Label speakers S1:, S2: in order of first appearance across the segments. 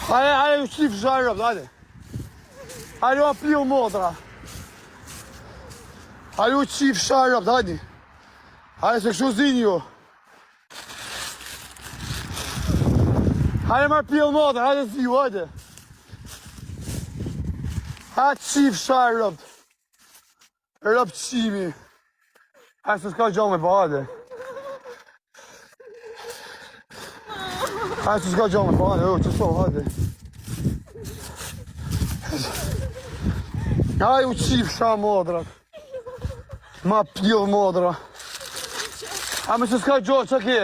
S1: Hajde ju qif zharëp, hajde. Hajde ju apil motra. Hajde ju qif zharëp, hajde. Hajde se kështu zini ju. Hajde marr pil motra, hajde zi ju, hajde. Hajde qif zharëp. Rëp qimi. Hajde se s'ka gjo me pa, hajde. Hajde se s'ka gjo me pa, hajde, qëso, hajde. Hajde u qif sha modrat. Ma pil modra. A me se s'ka gjo, që ke?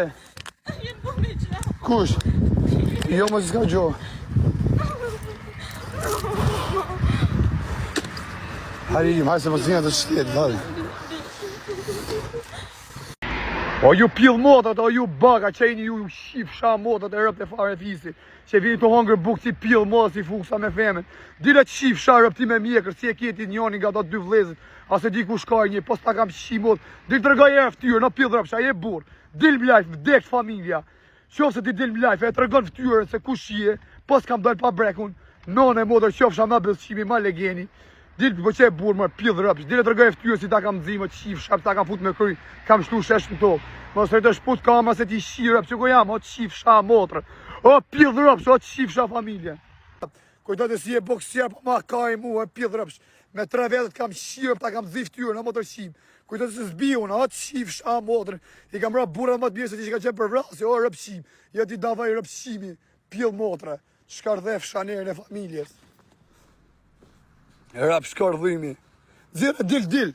S1: Kush? Jo me se s'ka gjo. Hajde se më zinja të shtetë, hajde. O ju pil modrat, o ju baka, qeni ju shif sha modrat e rëp të fare fisi. Që vini të hongër bukë si pil modrat si fuksa me femen. Dile të shif sha rëp ti me mjekër, si e kjeti njoni nga do dy vlezit. Ase di ku shkaj një, pos ta kam shi modrat. Dile të rëgaj e ftyrë, në pil rëp, sha je burë. Dil mlajf, vdek familja. Qof se ti dil mlajf, e të rëgën ftyrën se ku shie, pos kam dojnë pa brekun. None modrë, qof sha ma bëllëshimi, ma legeni. Dilë për që e burë mërë pil rëpsh, dilë të rëgaj ftyrë si ta kam zime, të shif shap, ta kam fut me kry, kam shtu shesh në tokë. Mos të shput kama se ti shi rëpsh, që ku jam, o të shif sha motrë, o pil rëpsh, o të shif sha familje. Kujtojtë si e boksjer, po ma ka i mu, e pil rëpsh, me 3 vetët kam shi rëpsh, ta kam zi ftyrë në motër shim. Kujtojtë se zbiu në, o të shif sha motrë, i kam ra burën më të mirë se ti që ka qenë për vrasi, o rëpshim, jo ti davaj rëpshimi, pil motrë, shkardhef shanerën e familjes. Rap shkardhimi. Zire, dil.